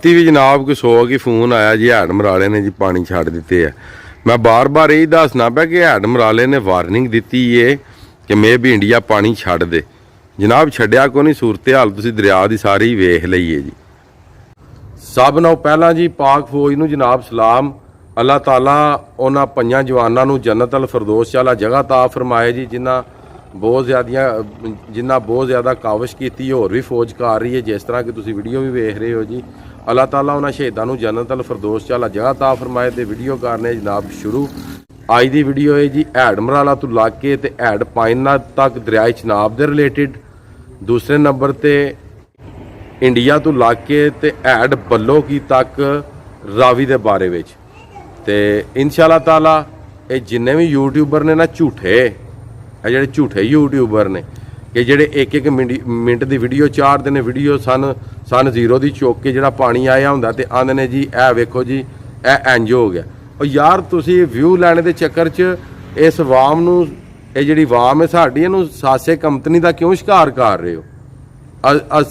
भी जनाब कोई 100 की फोन आया जी हैड मराले ने जी पानी छड़ दिते है। मैं बार बार यही दसना पाया कि हैड मराले ने वार्निंग दी है कि मे भी इंडिया पानी छड़ दे। जनाब छड्या को नहीं, सूरत हाल तुसीं दरिया की सारी वेख लई है जी। सब नालों पहला जी पाक फौज नूं जनाब सलाम। अल्लाह ताला उन्हां पंजां जवानां नूं जन्नत अल फिरदौस वाला जगह ता फरमाए जी, जिन्हां बहुत ज़्यादा काविश की होर भी फौज कर रही है, जिस तरह कि तुसीं वीडियो भी वेख रहे हो जी। अल्लाह ताला उन्हां शहीदां नूं जन्नत अल फिरदौस वाला जगह ता फरमाए। ते वीडियो करने जनाब शुरू। अज दी वीडियो है जी हैड मराला तो लग के ते हैड पाइना तक दरियाए चनाब दे रिलेटिड। दूसरे नंबर ते इंडिया तो लग के ते हैड बल्लो की तक रावी दे बारे विच। ते इंशाअल्लाह ताला ये जिन्ने भी यूट्यूबर ने ना झूठे, ਜਿਹੜੇ ਝੂਠੇ यूट्यूबर ने कि ਜਿਹੜੇ एक मिनट की वीडियो चार दिन वीडियो सन जीरो की चुक के ਜਿਹੜਾ पानी आया ਹੁੰਦਾ ਤੇ ਆਂਦੇ ਨੇ जी ਇਹ ਵੇਖੋ जी ਇਹ ਇੰਜ ਹੋ ਗਿਆ। ਉਹ ਯਾਰ ਤੁਸੀਂ ਵਿਊ ਲੈਣ ਦੇ ਚੱਕਰ 'ਚ ਇਸ ਵਾਮ ਨੂੰ, ਇਹ ਜਿਹੜੀ ਵਾਮ ਹੈ ਸਾਡੀ, ਇਹਨੂੰ ਸਾਸੇ ਕੰਪਨੀ ਦਾ ਕਿਉਂ ਸ਼ਿਕਾਰ ਕਰ ਰਹੇ ਹੋ?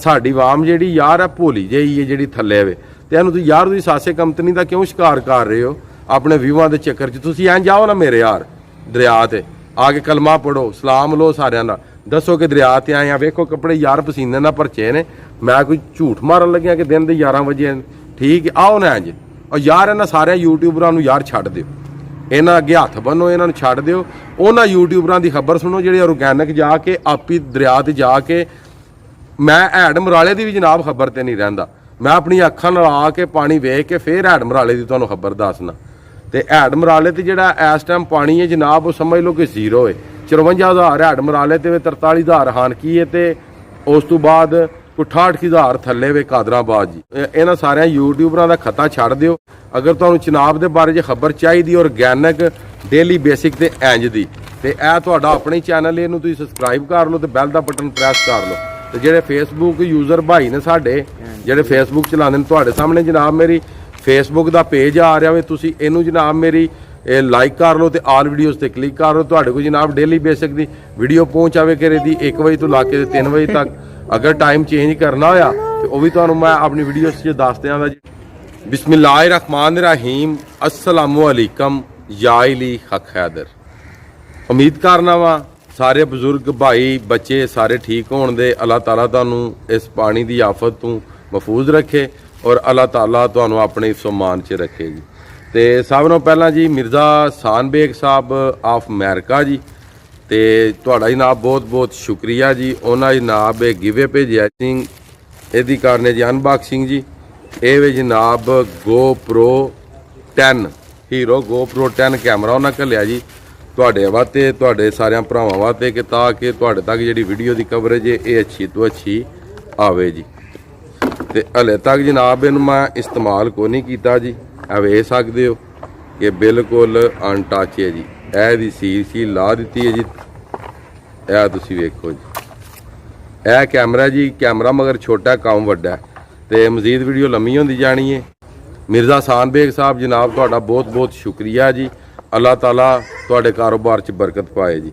ਸਾਡੀ ਵਾਮ ਜਿਹੜੀ ਯਾਰ ਹੈ ਭੋਲੀ ਜਿਹੀ ਹੈ ਜਿਹੜੀ ਥੱਲੇ ਵੇ, ਤੇ ਇਹਨੂੰ ਤੁਸੀਂ ਯਾਰ ਤੁਸੀਂ ਸਾਸੇ ਕੰਪਨੀ ਦਾ ਕਿਉਂ ਸ਼ਿਕਾਰ ਕਰ ਰਹੇ ਹੋ ਆਪਣੇ ਵਿਊਆਂ ਦੇ ਚੱਕਰ 'ਚ? ਤੁਸੀਂ ਐਂ ਜਾਓ ਨਾ ਮੇਰੇ ਯਾਰ ਦਰਿਆ ਤੇ आके कलमा पढ़ो, सलाम लो सारिਆਂ ਦਾ, दसो कि दरिया ते आए हैं। वेखो कपड़े यार पसीने ना भरचे ने। मैं कोई झूठ मारन लग्या कि दिन दे 11 बजे ठीक है आओ ना इंज। और यार इन्हां सारे यूट्यूबरां नूं यार छड्ड दिओ, इन्हां अगे हत्थ बन्नो, इन्हां नूं छड्ड दिओ। उन्हां यूट्यूबरां दी खबर सुनो ਜਿਹੜੇ ऑर्गेनिक जाके आपी दरिया ते जाके, मैं हैड मराले दी भी जनाब खबर ते नहीं रहिंदा। मैं अपनी अखां नाल आ के पानी वेख के फिर हैड मराले दी तुहानूं खबर दसना। तो हैड मराले ते जिहड़ा इस टाइम पानी है जनाब वो समझ लो कि जीरो है। 54,000 हैड मराले ते 43,000 हानकी है, तो उस तो बाद कोई 68,000 थल्ले वे कादराबाद जी। इन्हां सारे यूट्यूबरां दा खता छड्ड दिओ। अगर तुहानूं चनाब दे बारे च खबर चाहिदी ऑर्गेनिक डेली बेसिक ते इंज दी, ते ਇਹ ਤੁਹਾਡਾ अपने चैनल ਇਹਨੂੰ ਤੁਸੀਂ सब्सक्राइब कर लो, तो बैल का बटन प्रेस कर लो। तो ਜਿਹੜੇ फेसबुक यूजर भाई ने साडे ਜਿਹੜੇ फेसबुक चलाਉਂਦੇ ने, ਤੁਹਾਡੇ सामने जनाब मेरी फेसबुक का पेज आ रहा है, तुसी इनू जनाब मेरी लाइक कर लो, तो आल वीडियोज़ ते क्लिक कर लो। तुहाडे कोल जनाब डेली बेसिक दी वीडियो पहुँच आवे करे दी 1 बजे तो लाके 3 बजे तक। अगर टाइम चेंज करना होया तो वह भी तुहानूं मैं अपनी वीडियो च दस दियां जी। बिस्मिल्लाहिर्रहमानिर्रहीम, अस्सलामुअलैकुम या अली हक हैदर। उम्मीद करना वा सारे बजुर्ग भाई बच्चे सारे ठीक होण दे। अल्लाह ताला तुहानूं इस पानी की आफत तो महफूज रखे और अल्लाह ताला तुहानूं अपने सम्मान च रखे जी। तो सब नालों पहला जी मिर्ज़ा सान बेग साहब ऑफ अमेरिका जी, तो तुहाडा जनाब बहुत बहुत शुक्रिया जी। उन्होंने जनाब गिवे भेजिया सिंह, यदि करने जी अनबॉक्सिंग जी। ये जनाब GoPro 10 हीरो GoPro 10 कैमरा उन्हें घलिया जी तुहाडे वास्ते, तुहाडे सारे भरावां वास्ते, कि ताकि तुहाडे तक जिहड़ी वीडियो की कवरेज है ये अच्छी तो अच्छी आवे जी। तो हले तक जनाब इनू मैं इस्तेमाल को नहीं किया जी। वेख सकते हो कि बिल्कुल अनटच है जी। दी सील ला दी है जी। तुसी वेखो जी, यह कैमरा जी, कैमरा मगर छोटा काम वड्डा है। तो मजीद वीडियो लम्मी होती जानी है। मिर्ज़ा सान बेग साहब जनाब तुहाडा बहुत बहुत शुक्रिया जी। अल्लाह ताला तुहाडे कारोबार च बरकत पाए जी।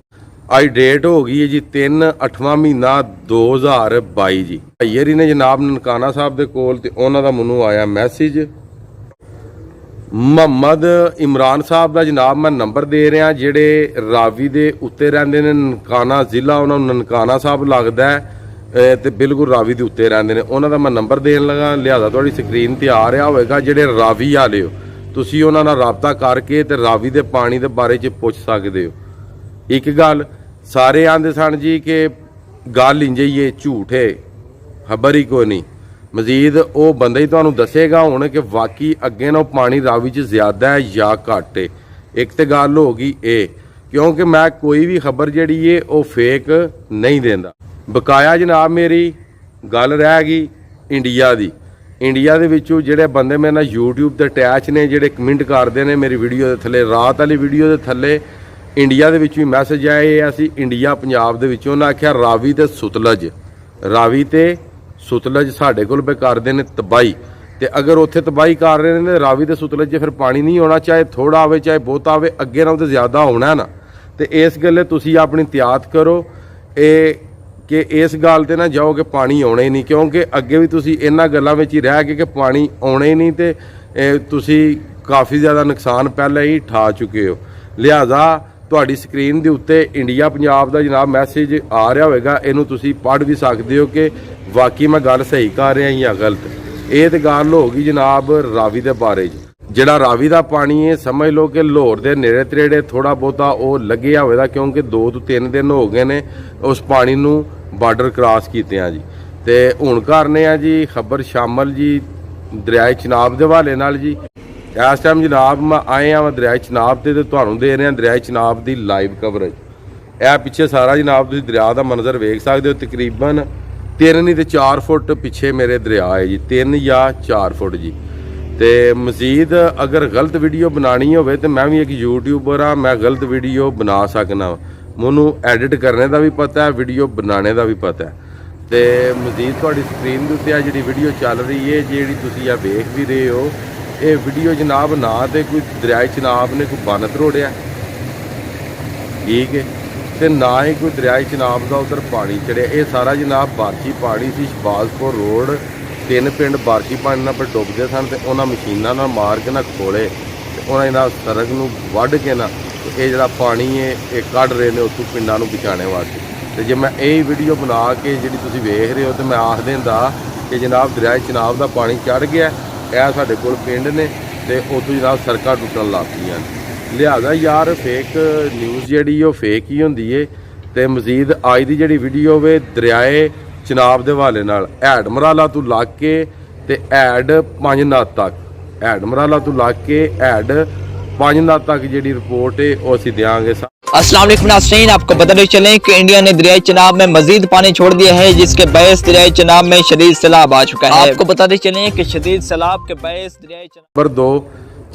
अज डेट हो गई है जी 3/8वां महीना 2022 जी। भाईयरी ने जनाब ननकाना साहब दे कोल, ते उन्हां दा मैनूं आया मैसेज। मुहम्मद इमरान साहब का जनाब मैं नंबर दे रहा, जेडे रावी दे उत्ते रहिंदे ने, ननकाना जिला उन्हां नूं ननकाना साहब लगदा है, ते बिल्कुल रावी दे उत्ते रहिंदे ने। उन्हां दा मैं नंबर देन लगा, लिहाजा तुहाडी स्क्रीन ते आ रहा होएगा। जेडे रावी वाले हो तुसीं उन्हां नाल राबता करके ते रावी दे पानी दे बारे च पुछ सकदे हो। एक गल सारे आंदे सन जी कि गल इंज ही है, झूठ है, खबर ही कोई नहीं। मजीद वो बंदा ही तुहानूं दसेगा हुण कि वाकई अगे ना पानी रावी च ज़्यादा है या घट है। एक तो गल हो गई ये, क्योंकि मैं कोई भी खबर जिहड़ी है वो फेक नहीं देंदा। बकाया जनाब मेरी गल रह गई इंडिया दी। इंडिया दे विचों जिहड़े बंदे मेरे नाल यूट्यूब ते अटैच ने, जिहड़े कमेंट करते हैं मेरी वीडियो के थल्ले, रात वाली वीडियो के थल्ले इंडिया दे विचों मैसेज आए। असी इंडिया पंजाब दे विचों उन्हें आख्या रावी ते सतलुज, रावी ते सतलुज साढ़े कोल पे करते हैं तबाही। तो अगर उत्थे तबाही कर रहे हैं रावी ते सतलुज फिर पानी नहीं होना, चाहे थोड़ा आवे चाहे बहुत आवे, अगे नालों तो ज़्यादा होना है ना। तो इस गल्ले तुसी अपनी एहतियात करो। ये कि इस गल ते ना जाओ कि पानी आना ही नहीं, क्योंकि अगे भी तुसी इन्हां गल्लां विच ही रह के कि पानी आना ही नहीं तो तुसी काफ़ी ज़्यादा नुकसान पहले ही ठा चुके हो। लिहाजा तुहाडी स्क्रीन के उत्ते इंडिया पंजाब का जनाब मैसेज आ रहा होगा, इनू तुसी पढ़ भी सकते हो कि वाकई मैं गल सही कर रहा या गलत। ये तो गल होगी जनाब रावी के बारे जिहड़ा रावी का पानी है, समझ लो कि लाहौर के नेड़े तरेड़े थोड़ा बहुता वो लगे होगा, क्योंकि 2 तो 3 दिन हो गए ने उस पानी नू बार्डर क्रॉस कीते हैं जी। तो हुण करने आ जी खबर शामल जी दरियाए चिनाब के हवाले नाल जी। इस टाइम जनाब मैं आए मैं दरियाए चिनाब ते तुहानूं दे रहा दरियाए चिनाब की लाइव कवरेज। यह पिछे सारा जनाब तुसीं दरिया का मंजर वेख सकते हो। तकरीबन 3 नहीं तो 4 फुट पिछे मेरे दरिया है जी, 3 या 4 फुट जी। तो मजीद अगर गलत वीडियो बनानी हो तो मैं भी एक यूट्यूबर हाँ, मैं गलत वीडियो बना सकना, मैनू एडिट करने का भी पता है, वीडियो बनाने का भी पता है। तो मजीद थोड़ी स्क्रीन के उत्ते जी वीडियो चल रही है जी तुसीं आ वेख भी रहे हो, ये वीडियो जनाब ना तो कोई दरियाए चिनाब ने कोई बन तरोड़िया, ठीक है, तो ना ही कोई दरियाए चिनाब का उधर पानी चढ़िया। ये सारा जनाब बारशी पानी सी, शहबाजपुर रोड 3 पिंड बारशी पानी पर डुबते सन, तो उन्होंने मशीनों मार के ना खोले, तो उन्होंने सड़क नूं वढ़ के ना ये जरा पानी है ये कढ़ रहे हैं उत्तों पिंडों नूं बचाने वास्ते। तो जे मैं यही वीडियो बना के जी तुसीं वेख रहे हो तो मैं आख देंदा कि जनाब दरियाए चिनाब का पानी चढ़ गया, यह साढ़े कोल पिंड ने, तो उतों जनाब सड़कां टुटन लग पईयां। लिहाजा यार फेक न्यूज़ जी फेक ही होंदी है। तो मजीद अज की जी वीडियो वे दरियाए चिनाब के हवाले नाल हैड मराला तो लग के ते हैड 5 नाद तक, हैड मराला तो लग के हैड 5 नाद तक जी रिपोर्ट है वो असीं देंगे। अस्सलाम वालेकुम नाज़रीन, आपको बताते चलें कि इंडिया ने दरियाए चिनाब में मजीद पानी छोड़ दिया है, जिसके बायस दरियाए चिनाब में शदीद सैलाब आ चुका है। आपको बताते चलें कि शदीद सैलाब के बायस दरियाए चिनाब नंबर 2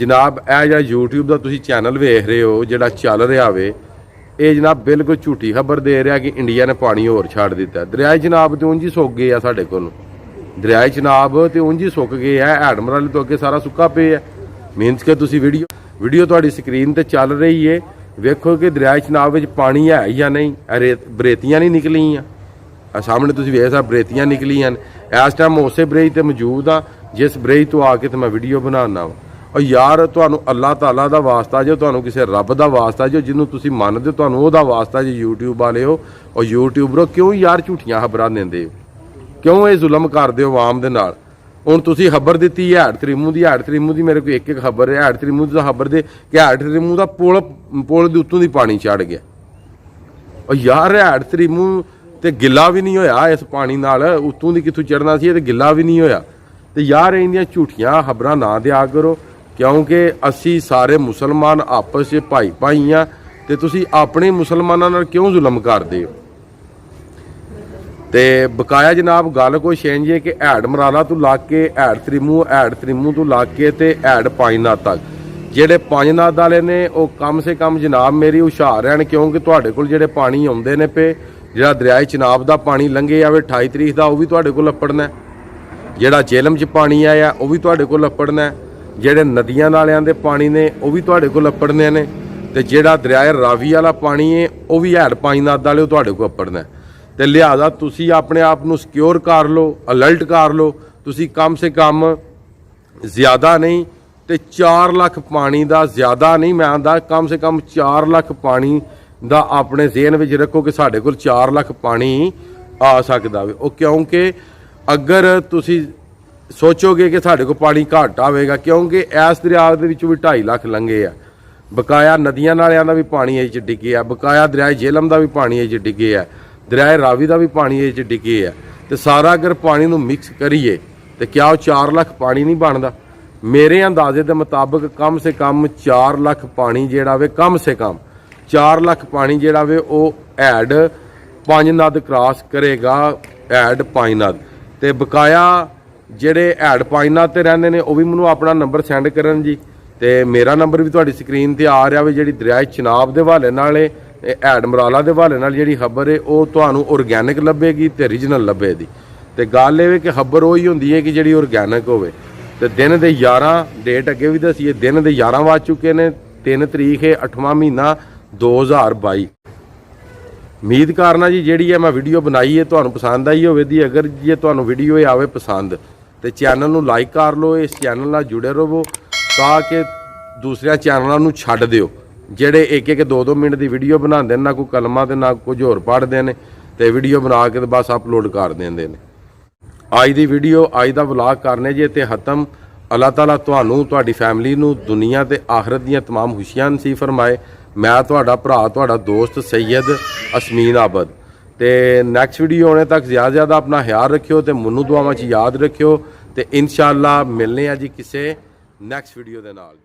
जनाब यह जो यूट्यूब का तुसीं चैनल वेख रहे हो जिहड़ा चल रहा वे, ये जनाब बिल्कुल झूठी खबर दे रहा कि इंडिया ने पानी होर छड़ दिता। दरियाए चिनाब तो उंज ही सुक गए हैं, साढ़े कोल दरियाए चिनाब तो उंज ही सुक गए हैं, हैड मराले तो अगे सारा सुक्का पे है। मीनस के तुसीं वीडियो तुहाडी स्क्रीन ते चल रही है, वेखो कि दरियाए चिनाब में पानी है या नहीं, बरेतियां नहीं निकलियां, सामने तुसीं वेख सकदे बरेतियां निकलियां। इस टाइम उस ब्रेज ते मौजूद हाँ जिस ब्रेज तो आके तो मैं वीडियो बनाना वा। और यार तुहानूं अल्लाह ताला दा वास्ता जो, तुहानूं किसी रब दा वास्ता जो, जिन्हों तुसीं मनदे हो तुहानूं ओहदा वास्ता जो यूट्यूब वाले हो और यूट्यूबरों क्यों यार झूठियां खबरां दिंदे हो, क्यों ये जुल्म करदे हो आवाम दे नाल। हुण तुसीं खबर दित्ती हैड तरीमू की मेरे को एक खबर है, हैड तरीमू की खबर दे कि हैड तरीमू का पुल के उत्तों दी पानी चढ़ गया। और यार हैड तरीमू ते गिला भी नहीं होया इस पानी नाल, उत्तों दी कित्थों चढ़ना सी ते गिला भी नहीं होया। तो यार इन्दियां झूठियां खबरां ना दिया करो, क्योंकि असी सारे मुसलमान आपस में भाई भाई हाँ, तो तुसीं अपने मुसलमानों नाल क्यों जुल्म करदे हो। तो बकाया जनाब गल कुछ इंज है कि हैड मराला तो लग के हैड तरीमू तो लग के ते हैड 5 नाद तक जेडे 5 नाद वाले ने वो कम से कम जनाब मेरी हुशार रहन, क्योंकि तुहाडे कोल जेडे पानी आउंदे ने पे जिहड़ा दरियाए चिनाब का पानी लंघे आवे 28 तरीक का, वो भी तुहाडे कोल लपड़ना है। जिहड़ा झेलम च पानी आया वो भी तुहाडे कोल लपड़ना है। जिहड़े नदियां नालियां दे पानी ने वो भी तुहाडे कोल लपड़ने ने, ते जिहड़ा दरियाए रावी वाला पानी है वो भी हैड 5 नाद वाले तुहाडे कोल लपड़ना है। तो लिहाजा तुसी अपने आप को सिक्योर कर लो, अलर्ट कर लो। तुसी कम से कम ज़्यादा नहीं तो 4 लाख पानी का, ज़्यादा नहीं मैं आंदा, कम से कम 4 लाख पानी का अपने ज़हन में रखो कि साढ़े कोल 4 लाख पानी आ सकता है। क्योंकि अगर तुसी सोचोगे कि साढ़े को पानी घट आएगा, क्योंकि इस दरिया के भी 2.5 लाख लंघे आ, बकाया नदियां नालियां का भी पानी इस डिगे है, बकाया दरियाए झेलम का भी पानी इस डिगे है, दरियाए रावी का भी पानी इस डिगे है। तो सारा अगर पानी नूं मिक्स करिए तो क्या वो 4 लाख पानी नहीं बनता। मेरे अंदाजे के मुताबिक कम से कम 4 लाख पानी जिहड़ा वे, कम से कम 4 लाख पानी जिहड़ा वे वो हैड 5 नाद क्रॉस करेगा, हैड 5 नाद। तो बकाया जिहड़े हैड 5 नाद ते रहिंदे ने वो भी मैनूं अपना नंबर सेंड करन जी। तो मेरा नंबर भी तुहाडी स्क्रीन ते आ रहा वे। जिहड़ी दरियाए चिनाब दे हवाले नाल हैड मराला के हवाले नाल जिहड़ी खबर है वो तुहानूं ऑर्गैनिक लभेगी ते ओरिजिनल लभेगी। तो गल ये कि खबर वही होंदी है कि जिहड़ी ऑर्गैनिक होवे। तो दिन दे 11 डेट अगे भी दसीए, दिन दे 11 वज चुके ने, 3 तरीक है 8वां महीना 2022। ਉਮੀਦ ਕਰਨਾ ਜੀ ਜਿਹੜੀ ਹੈ ਮੈਂ ਵੀਡੀਓ ਬਣਾਈ ਹੈ ਤੁਹਾਨੂੰ ਪਸੰਦ ਆਈ ਹੋਵੇ ਦੀ। ਅਗਰ ਜੇ ਤੁਹਾਨੂੰ ਵੀਡੀਓ ਇਹ ਆਵੇ ਪਸੰਦ ਤੇ ਚੈਨਲ ਨੂੰ ਲਾਈਕ ਕਰ ਲਓ, ਇਸ ਚੈਨਲ ਨਾਲ ਜੁੜੇ ਰਹੋ ਤਾਂ ਕਿ ਦੂਸਰਿਆਂ ਚੈਨਲਾਂ ਨੂੰ ਛੱਡ ਦਿਓ ਜਿਹੜੇ ਇੱਕ 2-2 ਮਿੰਟ ਦੀ ਵੀਡੀਓ ਬਣਾਉਂਦੇ ਨੇ, ਨਾ ਕੋਈ ਕਲਮਾਂ ਤੇ ਨਾ ਕੁਝ ਹੋਰ ਪੜ੍ਹਦੇ ਨੇ ਤੇ ਵੀਡੀਓ ਬਣਾ ਕੇ ਤੇ ਬਸ ਅਪਲੋਡ ਕਰ ਦਿੰਦੇ ਨੇ। ਅੱਜ ਦੀ ਵੀਡੀਓ, ਅੱਜ ਦਾ ਵਲੌਗ ਕਰਨੇ ਜੇ ਤੇ ਖਤਮ। ਅੱਲਾਹ ਤਾਲਾ ਤੁਹਾਨੂੰ, ਤੁਹਾਡੀ ਫੈਮਿਲੀ ਨੂੰ ਦੁਨੀਆ ਤੇ ਆਖਰਤ ਦੀਆਂ तमाम ਖੁਸ਼ੀਆਂ ਨਸੀਬ ਫਰਮਾਏ। ਮੈਂ ਤੁਹਾਡਾ ਭਰਾ, ਤੁਹਾਡਾ ਦੋਸਤ ਸੈयद ਅਸਮੀਨ ਆਬਦ। ਤੇ ਨੈਕਸਟ ਵੀਡੀਓ ਆਉਣੇ ਤੱਕ ਜ਼ਿਆਦਾ ਆਪਣਾ ਖਿਆਲ ਰੱਖਿਓ ਤੇ ਮੈਨੂੰ ਦੁਆਵਾਂ 'ਚ ਯਾਦ ਰੱਖਿਓ ਤੇ ਇਨਸ਼ਾਅੱਲਾ ਮਿਲਨੇ ਆ ਜੀ ਕਿਸੇ ਨੈਕਸਟ ਵੀਡੀਓ ਦੇ ਨਾਲ।